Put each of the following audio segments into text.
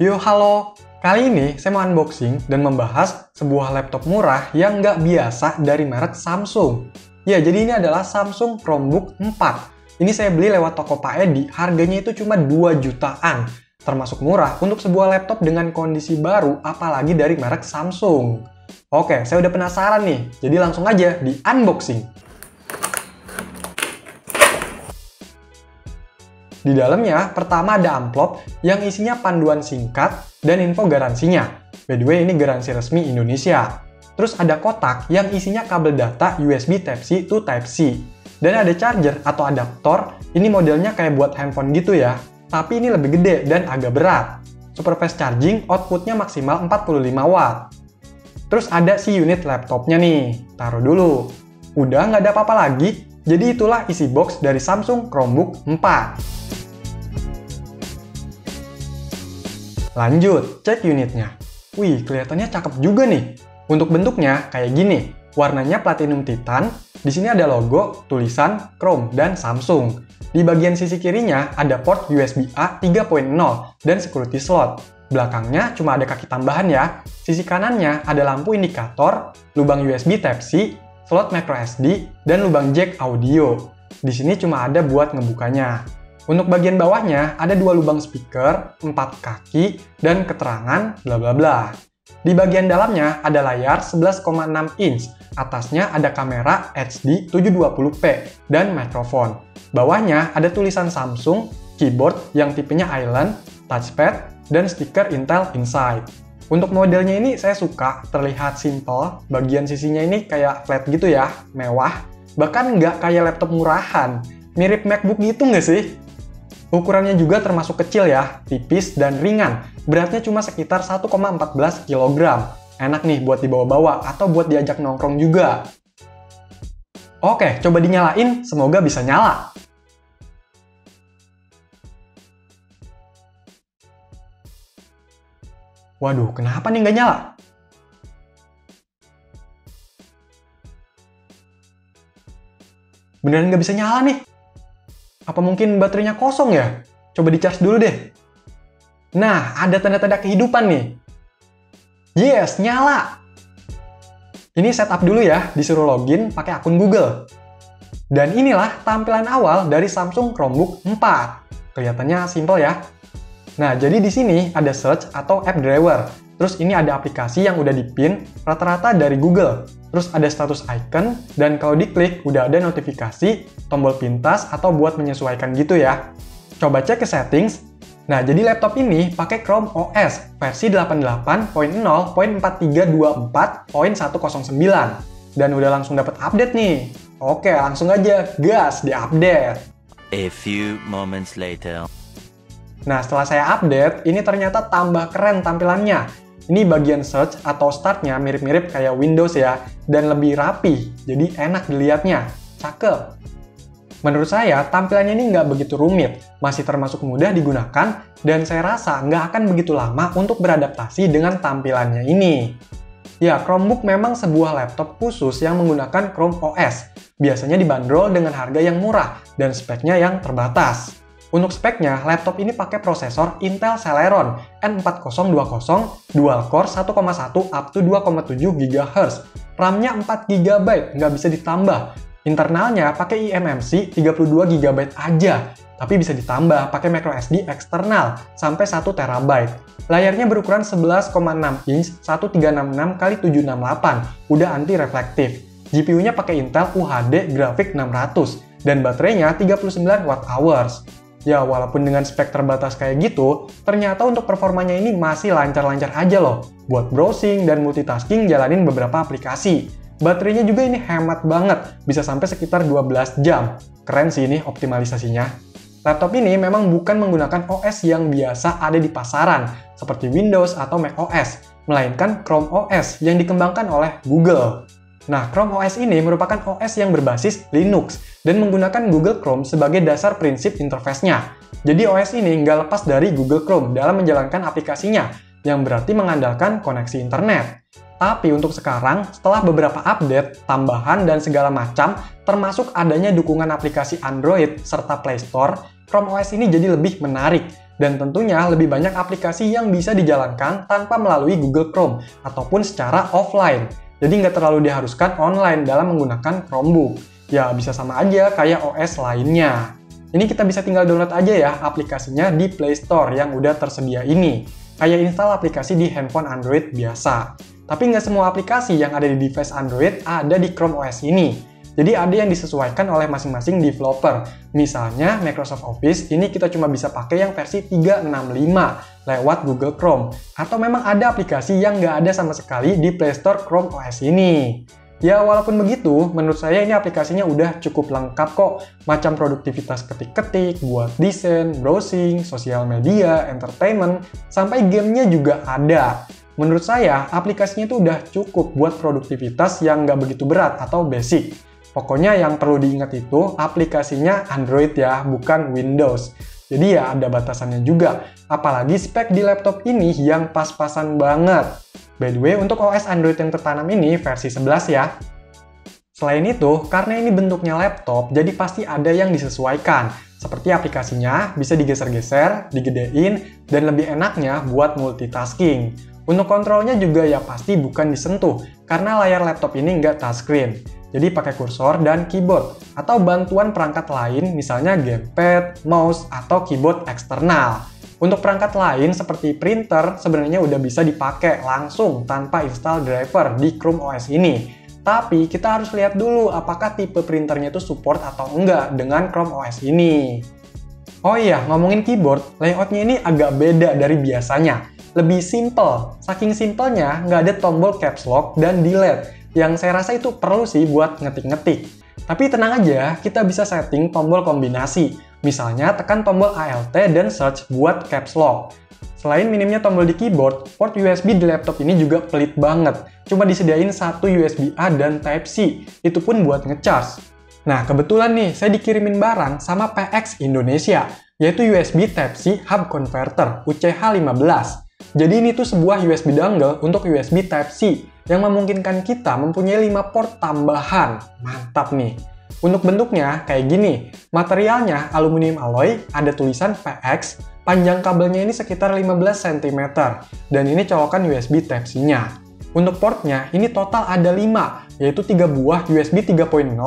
Yo, halo! Kali ini saya mau unboxing dan membahas sebuah laptop murah yang nggak biasa dari merek Samsung. Ya, jadi ini adalah Samsung Chromebook 4. Ini saya beli lewat toko Pak Edi, harganya itu cuma 2 jutaan. Termasuk murah untuk sebuah laptop dengan kondisi baru, apalagi dari merek Samsung. Oke, saya udah penasaran nih, jadi langsung aja di unboxing. Di dalamnya, pertama ada amplop yang isinya panduan singkat dan info garansinya. By the way, ini garansi resmi Indonesia. Terus ada kotak yang isinya kabel data USB Type-C to Type-C. Dan ada charger atau adaptor, ini modelnya kayak buat handphone gitu ya. Tapi ini lebih gede dan agak berat. Super fast charging, outputnya maksimal 45 watt. Terus ada si unit laptopnya nih. Taruh dulu. Udah nggak ada apa-apa lagi, jadi itulah isi box dari Samsung Chromebook 4. Lanjut, cek unitnya. Wih, kelihatannya cakep juga nih. Untuk bentuknya kayak gini. Warnanya platinum titan. Di sini ada logo, tulisan, Chrome, dan Samsung. Di bagian sisi kirinya ada port USB-A 3.0 dan security slot. Belakangnya cuma ada kaki tambahan ya. Sisi kanannya ada lampu indikator, lubang USB Type-C, slot microSD, dan lubang jack audio. Di sini cuma ada buat ngebukanya. Untuk bagian bawahnya ada 2 lubang speaker, 4 kaki, dan keterangan bla bla bla. Di bagian dalamnya ada layar 11,6 inch, atasnya ada kamera HD 720p, dan mikrofon. Bawahnya ada tulisan Samsung, keyboard yang tipenya Island, touchpad, dan stiker Intel Inside. Untuk modelnya ini saya suka, terlihat simple, bagian sisinya ini kayak flat gitu ya, mewah, bahkan nggak kayak laptop murahan. Mirip MacBook gitu nggak sih? Ukurannya juga termasuk kecil ya, tipis dan ringan. Beratnya cuma sekitar 1,14 kg. Enak nih buat dibawa-bawa atau buat diajak nongkrong juga. Oke, coba dinyalain, semoga bisa nyala. Waduh, kenapa nih nggak nyala? Beneran nggak bisa nyala nih? Apa mungkin baterainya kosong ya? Coba di-charge dulu deh. Nah, ada tanda-tanda kehidupan nih. Yes, nyala! Ini setup dulu ya, disuruh login pakai akun Google. Dan inilah tampilan awal dari Samsung Chromebook 4. Kelihatannya simple ya. Nah, jadi di sini ada search atau app driver. Terus ini ada aplikasi yang udah dipin rata-rata dari Google. Terus ada status icon, dan kalau diklik udah ada notifikasi, tombol pintas atau buat menyesuaikan gitu ya. Coba cek ke settings. Nah, jadi laptop ini pakai Chrome OS versi 88.0.4324.109 dan udah langsung dapat update nih. Oke, langsung aja gas di update. A few moments later. Nah, setelah saya update, ini ternyata tambah keren tampilannya. Ini bagian search atau startnya mirip-mirip kayak Windows ya, dan lebih rapi, jadi enak dilihatnya. Cakep. Menurut saya, tampilannya ini nggak begitu rumit, masih termasuk mudah digunakan, dan saya rasa nggak akan begitu lama untuk beradaptasi dengan tampilannya ini. Ya, Chromebook memang sebuah laptop khusus yang menggunakan Chrome OS. Biasanya dibanderol dengan harga yang murah, dan speknya yang terbatas. Untuk speknya, laptop ini pakai prosesor Intel Celeron N4020 dual core 1,1 up to 2,7 GHz. RAM-nya 4 GB, nggak bisa ditambah. Internalnya pakai eMMC 32 GB aja, tapi bisa ditambah pakai microSD eksternal sampai 1 TB. Layarnya berukuran 11,6 inch 1366x768, udah anti-reflektif. GPU-nya pakai Intel UHD Graphics 600 dan baterainya 39 Wh. Ya, walaupun dengan spek terbatas kayak gitu, ternyata untuk performanya ini masih lancar-lancar aja loh. Buat browsing dan multitasking jalanin beberapa aplikasi. Baterainya juga ini hemat banget, bisa sampai sekitar 12 jam. Keren sih ini optimalisasinya. Laptop ini memang bukan menggunakan OS yang biasa ada di pasaran, seperti Windows atau macOS, melainkan Chrome OS yang dikembangkan oleh Google. Nah, Chrome OS ini merupakan OS yang berbasis Linux dan menggunakan Google Chrome sebagai dasar prinsip interface-nya. Jadi OS ini nggak lepas dari Google Chrome dalam menjalankan aplikasinya, yang berarti mengandalkan koneksi internet. Tapi untuk sekarang, setelah beberapa update, tambahan, dan segala macam, termasuk adanya dukungan aplikasi Android serta Play Store, Chrome OS ini jadi lebih menarik. Dan tentunya lebih banyak aplikasi yang bisa dijalankan tanpa melalui Google Chrome ataupun secara offline. Jadi nggak terlalu diharuskan online dalam menggunakan Chromebook. Ya bisa sama aja kayak OS lainnya. Ini kita bisa tinggal download aja ya aplikasinya di Play Store yang udah tersedia ini. Kayak install aplikasi di handphone Android biasa. Tapi nggak semua aplikasi yang ada di device Android ada di Chrome OS ini. Jadi ada yang disesuaikan oleh masing-masing developer. Misalnya Microsoft Office ini kita cuma bisa pakai yang versi 365 lewat Google Chrome. Atau memang ada aplikasi yang nggak ada sama sekali di Play Store Chrome OS ini. Ya walaupun begitu, menurut saya ini aplikasinya udah cukup lengkap kok. Macam produktivitas ketik-ketik, buat desain, browsing, sosial media, entertainment, sampai gamenya juga ada. Menurut saya, aplikasinya itu udah cukup buat produktivitas yang nggak begitu berat atau basic. Pokoknya yang perlu diingat itu aplikasinya Android ya, bukan Windows. Jadi ya ada batasannya juga. Apalagi spek di laptop ini yang pas-pasan banget. By the way, untuk OS Android yang tertanam ini versi 11 ya. Selain itu, karena ini bentuknya laptop, jadi pasti ada yang disesuaikan. Seperti aplikasinya bisa digeser-geser, digedein, dan lebih enaknya buat multitasking. Untuk kontrolnya juga ya pasti bukan disentuh, karena layar laptop ini nggak touchscreen. Jadi pakai kursor dan keyboard, atau bantuan perangkat lain misalnya gamepad, mouse, atau keyboard eksternal. Untuk perangkat lain seperti printer sebenarnya udah bisa dipakai langsung tanpa install driver di Chrome OS ini. Tapi kita harus lihat dulu apakah tipe printernya itu support atau enggak dengan Chrome OS ini. Oh iya, ngomongin keyboard, layoutnya ini agak beda dari biasanya. Lebih simple, saking simpelnya nggak ada tombol caps lock dan delete, yang saya rasa itu perlu sih buat ngetik-ngetik. Tapi tenang aja, kita bisa setting tombol kombinasi. Misalnya tekan tombol Alt dan search buat caps lock. Selain minimnya tombol di keyboard, port USB di laptop ini juga pelit banget. Cuma disediain satu USB-A dan Type-C, itu pun buat ngecas. Nah, kebetulan nih, saya dikirimin barang sama PX Indonesia, yaitu USB Type-C Hub Converter UCH15. Jadi ini tuh sebuah USB dongle untuk USB Type-C, yang memungkinkan kita mempunyai 5 port tambahan. Mantap nih! Untuk bentuknya kayak gini, materialnya aluminium alloy, ada tulisan PX, panjang kabelnya ini sekitar 15 cm, dan ini colokan USB Type-C-nya. Untuk portnya, ini total ada 5, yaitu 3 buah USB 3.0,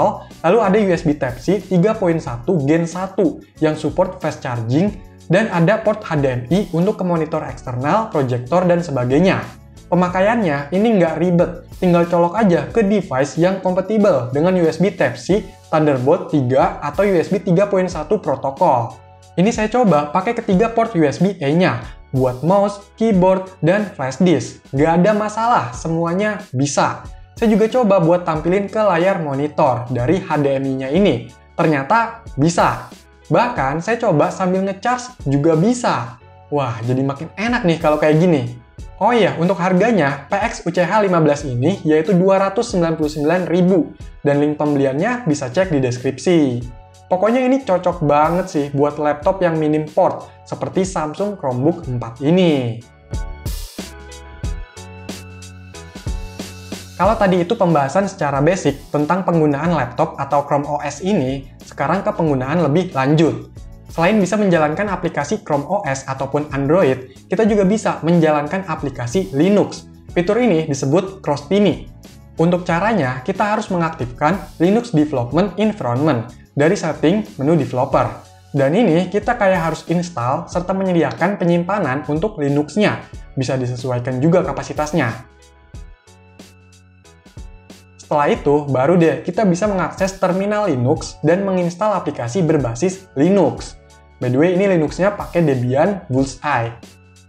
lalu ada USB Type-C 3.1 Gen 1 yang support fast charging, dan ada port HDMI untuk ke monitor eksternal, proyektor, dan sebagainya. Pemakaiannya ini nggak ribet, tinggal colok aja ke device yang kompatibel dengan USB Type-C, Thunderbolt 3, atau USB 3.1 protokol. Ini saya coba pakai ketiga port USB-A-nya, buat mouse, keyboard, dan flash disk. Nggak ada masalah, semuanya bisa. Saya juga coba buat tampilin ke layar monitor dari HDMI-nya ini. Ternyata bisa. Bahkan saya coba sambil ngecas juga bisa. Wah, jadi makin enak nih kalau kayak gini. Oh iya, untuk harganya, PX UCH15 ini yaitu Rp299.000 dan link pembeliannya bisa cek di deskripsi. Pokoknya ini cocok banget sih buat laptop yang minim port, seperti Samsung Chromebook 4 ini. Kalau tadi itu pembahasan secara basic tentang penggunaan laptop atau Chrome OS ini, sekarang ke penggunaan lebih lanjut. Selain bisa menjalankan aplikasi Chrome OS ataupun Android, kita juga bisa menjalankan aplikasi Linux. Fitur ini disebut cross-PIMI. Untuk caranya, kita harus mengaktifkan Linux Development Environment dari setting menu developer. Dan ini kita kayak harus install serta menyediakan penyimpanan untuk Linux-nya. Bisa disesuaikan juga kapasitasnya. Setelah itu, baru deh kita bisa mengakses terminal Linux dan menginstal aplikasi berbasis Linux. By the way, ini Linux-nya pakai Debian Bullseye.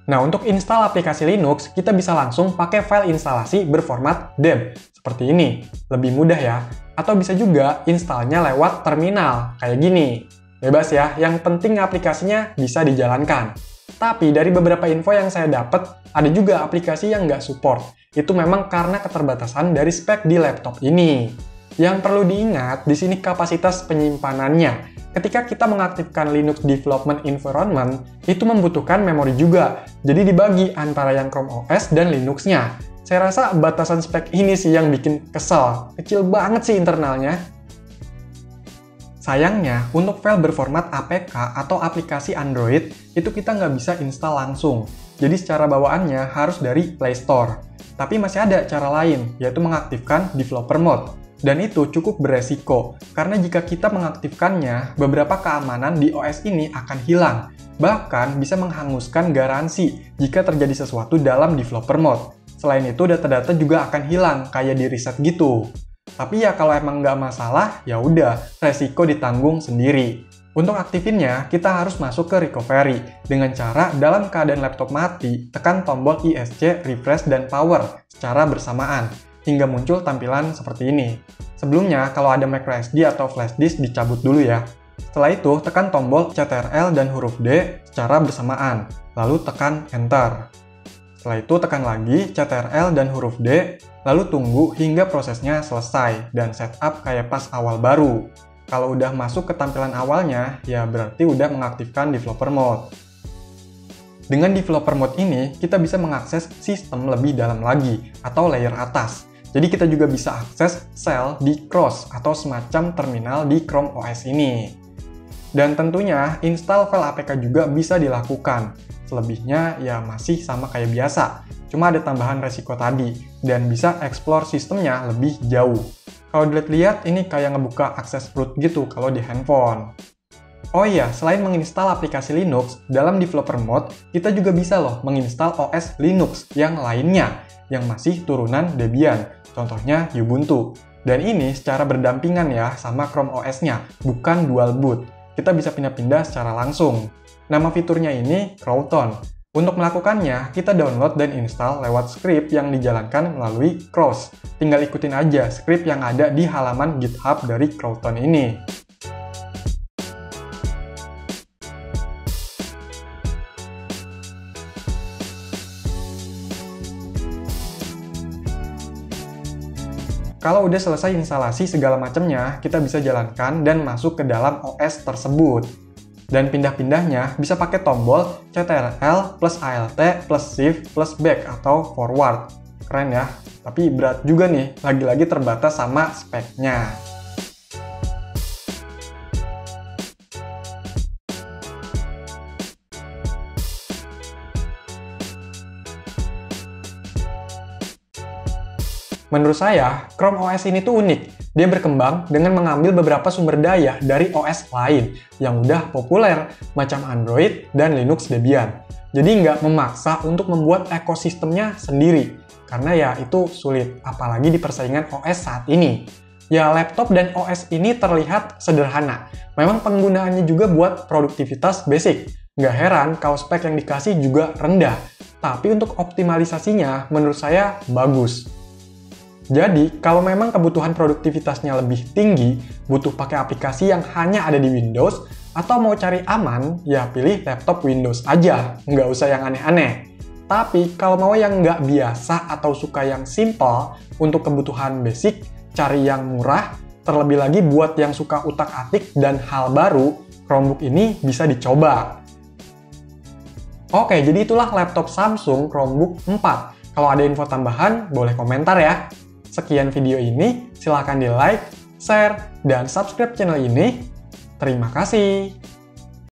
Nah, untuk install aplikasi Linux, kita bisa langsung pakai file instalasi berformat deb, seperti ini. Lebih mudah ya. Atau bisa juga installnya lewat terminal, kayak gini. Bebas ya, yang penting aplikasinya bisa dijalankan. Tapi dari beberapa info yang saya dapat, ada juga aplikasi yang nggak support. Itu memang karena keterbatasan dari spek di laptop ini. Yang perlu diingat, di sini kapasitas penyimpanannya. Ketika kita mengaktifkan Linux Development Environment, itu membutuhkan memori juga. Jadi dibagi antara yang Chrome OS dan Linux-nya. Saya rasa batasan spek ini sih yang bikin kesel. Kecil banget sih internalnya. Sayangnya, untuk file berformat APK atau aplikasi Android, itu kita nggak bisa install langsung. Jadi secara bawaannya harus dari Play Store. Tapi masih ada cara lain, yaitu mengaktifkan Developer Mode. Dan itu cukup beresiko, karena jika kita mengaktifkannya, beberapa keamanan di OS ini akan hilang. Bahkan bisa menghanguskan garansi jika terjadi sesuatu dalam Developer Mode. Selain itu, data-data juga akan hilang, kayak di reset gitu. Tapi ya kalau emang nggak masalah, ya udah, resiko ditanggung sendiri. Untuk aktifinnya, kita harus masuk ke recovery. Dengan cara dalam keadaan laptop mati, tekan tombol ISC, refresh, dan power secara bersamaan, hingga muncul tampilan seperti ini. Sebelumnya, kalau ada microSD atau flash disk dicabut dulu ya. Setelah itu, tekan tombol CTRL dan huruf D secara bersamaan, lalu tekan Enter. Setelah itu, tekan lagi CTRL dan huruf D, lalu tunggu hingga prosesnya selesai dan setup kayak pas awal baru. Kalau udah masuk ke tampilan awalnya, ya berarti udah mengaktifkan Developer Mode. Dengan Developer Mode ini, kita bisa mengakses sistem lebih dalam lagi, atau layer atas. Jadi kita juga bisa akses shell di CROS, atau semacam terminal di Chrome OS ini. Dan tentunya, install file APK juga bisa dilakukan. Selebihnya ya masih sama kayak biasa, cuma ada tambahan resiko tadi, dan bisa explore sistemnya lebih jauh. Kalau dilihat-lihat ini kayak ngebuka akses root gitu kalau di handphone. Oh iya, selain menginstal aplikasi Linux, dalam Developer Mode, kita juga bisa loh menginstal OS Linux yang lainnya, yang masih turunan Debian, contohnya Ubuntu. Dan ini secara berdampingan ya sama Chrome OS-nya, bukan dual boot. Kita bisa pindah-pindah secara langsung. Nama fiturnya ini Croton. Untuk melakukannya, kita download dan install lewat script yang dijalankan melalui CROS. Tinggal ikutin aja script yang ada di halaman GitHub dari Croton ini. Kalau udah selesai instalasi segala macamnya, kita bisa jalankan dan masuk ke dalam OS tersebut. Dan pindah-pindahnya bisa pakai tombol CTRL plus ALT plus Shift plus Back atau forward. Keren ya, tapi berat juga nih, lagi-lagi terbatas sama speknya. Menurut saya, Chrome OS ini tuh unik. Dia berkembang dengan mengambil beberapa sumber daya dari OS lain yang udah populer, macam Android dan Linux Debian. Jadi nggak memaksa untuk membuat ekosistemnya sendiri, karena ya itu sulit, apalagi di persaingan OS saat ini. Ya, laptop dan OS ini terlihat sederhana. Memang penggunaannya juga buat produktivitas basic. Nggak heran kalau spek yang dikasih juga rendah. Tapi untuk optimalisasinya, menurut saya bagus. Jadi, kalau memang kebutuhan produktivitasnya lebih tinggi, butuh pakai aplikasi yang hanya ada di Windows, atau mau cari aman, ya pilih laptop Windows aja, nggak usah yang aneh-aneh. Tapi, kalau mau yang nggak biasa atau suka yang simple, untuk kebutuhan basic, cari yang murah, terlebih lagi buat yang suka utak-atik dan hal baru, Chromebook ini bisa dicoba. Oke, jadi itulah laptop Samsung Chromebook 4. Kalau ada info tambahan, boleh komentar ya. Sekian video ini, silahkan di like, share, dan subscribe channel ini. Terima kasih.